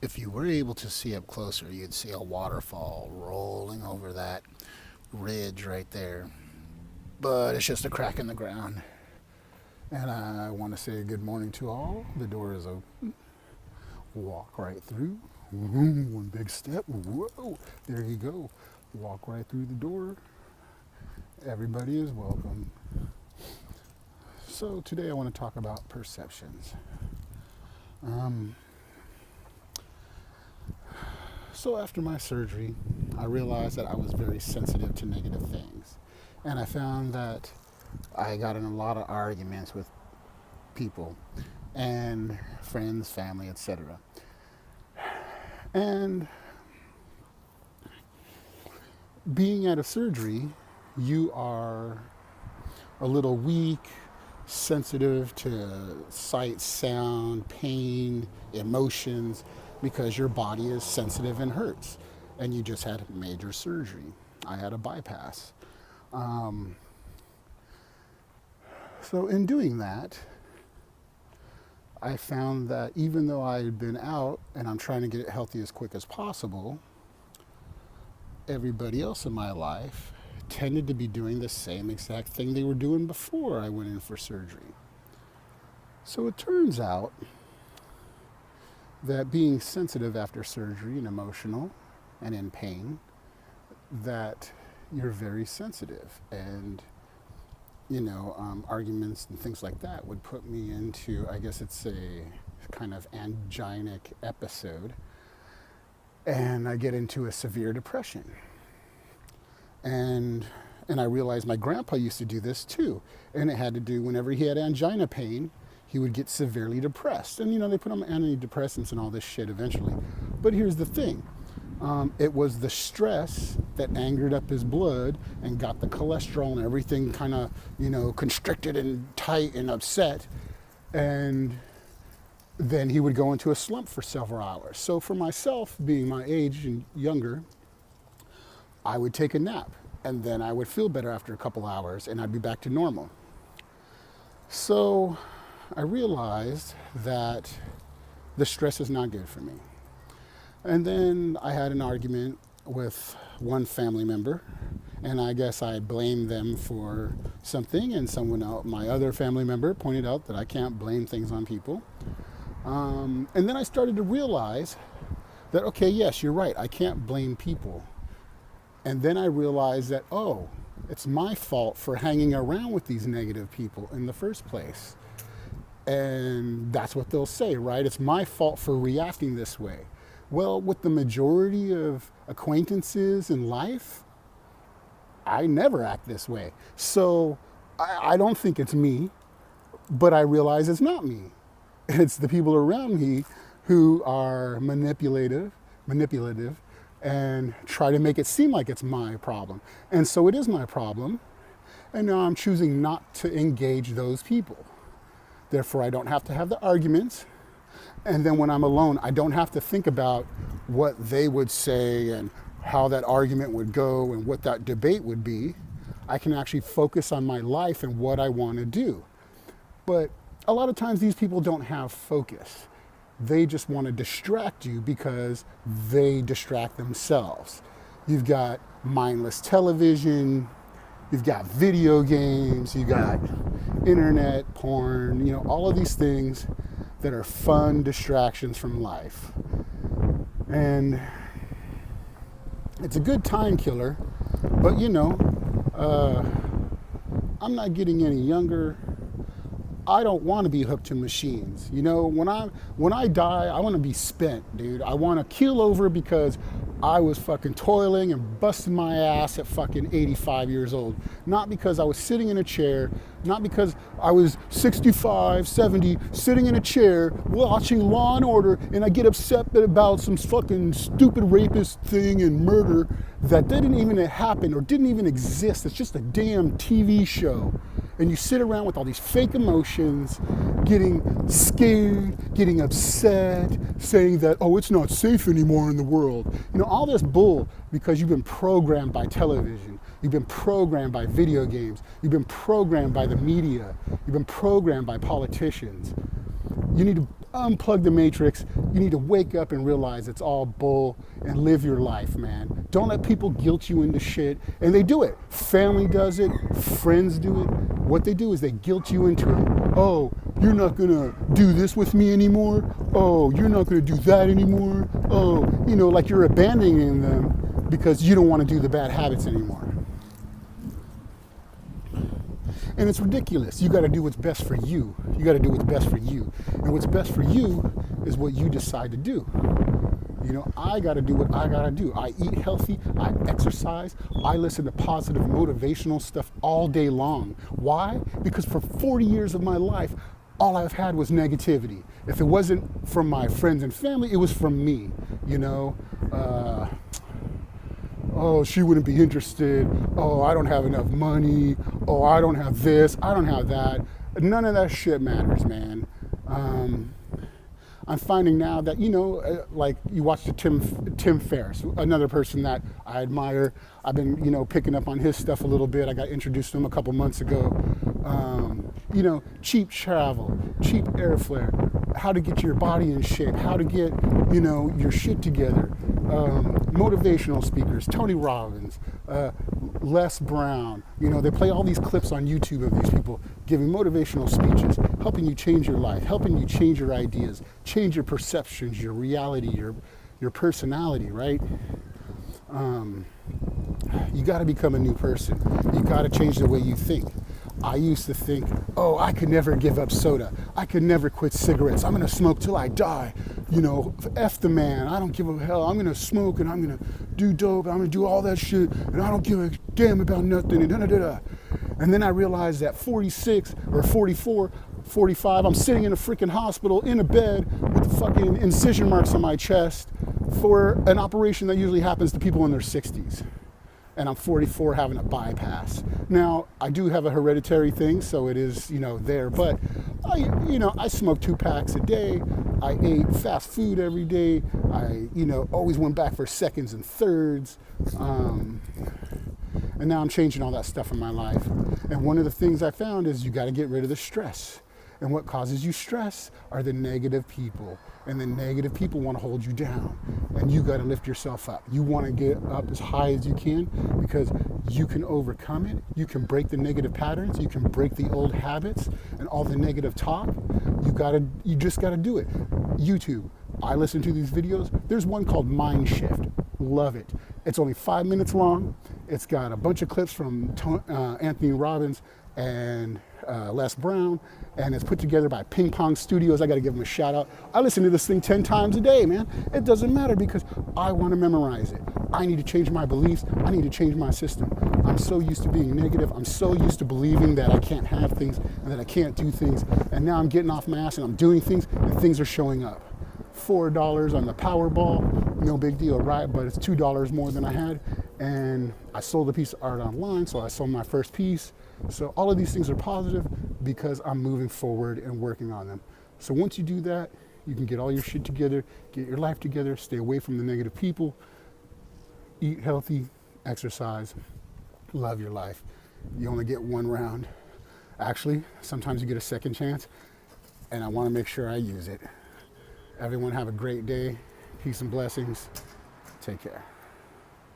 if you were able to see up closer, you'd see a waterfall rolling over that ridge right there. But it's just a crack in the ground. And I want to say good morning to all. The door is open. Walk right through. One big step. Whoa, there you go. Walk right through the door. Everybody is welcome. So today I want to talk about perceptions. So after my surgery, I realized that I was very sensitive to negative things. And I found that I got in a lot of arguments with people and friends, family, etc. And being at a surgery, you are a little weak, sensitive to sight, sound, pain, emotions, because your body is sensitive and hurts. And you just had major surgery. I had a bypass. So in doing that, I found that even though I had been out and I'm trying to get it healthy as quick as possible, everybody else in my life tended to be doing the same exact thing they were doing before I went in for surgery. So it turns out that being sensitive after surgery and emotional and in pain, that you're very sensitive, and arguments and things like that would put me into, I guess it's a kind of anginic episode, and I get into a severe depression. And I realized my grandpa used to do this too, and it had to do whenever he had angina pain, he would get severely depressed. And they put him on antidepressants and all this shit eventually. But here's the thing. It was the stress that angered up his blood and got the cholesterol and everything kind of, constricted and tight and upset. And then he would go into a slump for several hours. So for myself, being my age and younger, I would take a nap and then I would feel better after a couple hours and I'd be back to normal. So I realized that the stress is not good for me. And then I had an argument with one family member, and I guess I blamed them for something, and someone else, my other family member, pointed out that I can't blame things on people. And then I started to realize that, okay, yes, you're right, I can't blame people. And then I realized that, it's my fault for hanging around with these negative people in the first place. And that's what they'll say, right? It's my fault for reacting this way. Well, with the majority of acquaintances in life, I never act this way. So I don't think it's me, but I realize it's not me. It's the people around me who are manipulative, and try to make it seem like it's my problem. And so it is my problem. And now I'm choosing not to engage those people. Therefore, I don't have to have the arguments. And then when I'm alone, I don't have to think about what they would say and how that argument would go and what that debate would be. I can actually focus on my life and what I want to do. But a lot of times these people don't have focus. They just want to distract you because they distract themselves. You've got mindless television, you've got video games, you've got internet, porn, all of these things that are fun distractions from life. And it's a good time killer, but I'm not getting any younger. I don't want to be hooked to machines. When I die, I want to be spent, dude. I want to keel over because I was fucking toiling and busting my ass at fucking 85 years old. Not because I was sitting in a chair, not because I was 65, 70, sitting in a chair watching Law and Order and I get upset about some fucking stupid rapist thing and murder that didn't even happen or didn't even exist. It's just a damn TV show. And you sit around with all these fake emotions, getting scared, getting upset, saying that, it's not safe anymore in the world. All this bull because you've been programmed by television. You've been programmed by video games. You've been programmed by the media. You've been programmed by politicians. You need to unplug the matrix. You need to wake up and realize it's all bull and live your life, man. Don't let people guilt you into shit. And they do it. Family does it. Friends do it. What they do is they guilt you into it. Oh, you're not gonna do this with me anymore. Oh, you're not gonna do that anymore. Oh, like you're abandoning them because you don't want to do the bad habits anymore. And it's ridiculous. You got to do what's best for you. You got to do what's best for you. And what's best for you is what you decide to do. I got to do what I got to do. I eat healthy. I exercise. I listen to positive motivational stuff all day long. Why? Because for 40 years of my life, all I've had was negativity. If it wasn't from my friends and family, it was from me. Oh, she wouldn't be interested. Oh, I don't have enough money. Oh, I don't have this. I don't have that. None of that shit matters, man. I'm finding now that, like you watch the Tim Ferriss, another person that I admire. I've been, picking up on his stuff a little bit. I got introduced to him a couple months ago. Cheap travel, cheap airfare, how to get your body in shape, how to get, your shit together. Motivational speakers, Tony Robbins, Les Brown. They play all these clips on YouTube of these people giving motivational speeches, helping you change your life, helping you change your ideas, change your perceptions, your reality, your personality, right? You got to become a new person. You got to change the way you think. I used to think, oh, I could never give up soda. I could never quit cigarettes. I'm going to smoke till I die. F the man. I don't give a hell. I'm going to smoke and I'm going to do dope. I'm going to do all that shit. And I don't give a damn about nothing. And da-da-da-da. And then I realized that 46 or 44, 45, I'm sitting in a freaking hospital in a bed with the fucking incision marks on my chest for an operation that usually happens to people in their 60s. And I'm 44 having a bypass. Now, I do have a hereditary thing, so it is, there. But, I smoke 2 packs a day. I ate fast food every day. I, always went back for seconds and thirds. And now I'm changing all that stuff in my life. And one of the things I found is you got to get rid of the stress. And what causes you stress are the negative people. And the negative people want to hold you down. And you got to lift yourself up. You want to get up as high as you can because you can overcome it. You can break the negative patterns. You can break the old habits and all the negative talk. You just got to do it. YouTube. I listen to these videos. There's one called Mind Shift. Love it. It's only 5 minutes long. It's got a bunch of clips from Anthony Robbins and Les Brown, and it's put together by Ping Pong Studios. I got to give them a shout out. I listen to this thing 10 times a day, man. It doesn't matter because I want to memorize it. I need to change my beliefs. I need to change my system. I'm so used to being negative. I'm so used to believing that I can't have things and that I can't do things. And now I'm getting off my ass and I'm doing things and things are showing up. $4 on the Powerball, no big deal, right? But it's $2 more than I had. And I sold a piece of art online, so I sold my first piece. So all of these things are positive because I'm moving forward and working on them. So once you do that, you can get all your shit together, get your life together, stay away from the negative people, eat healthy, exercise, love your life. You only get one round. Actually, sometimes you get a second chance, and I want to make sure I use it. Everyone have a great day. Peace and blessings. Take care.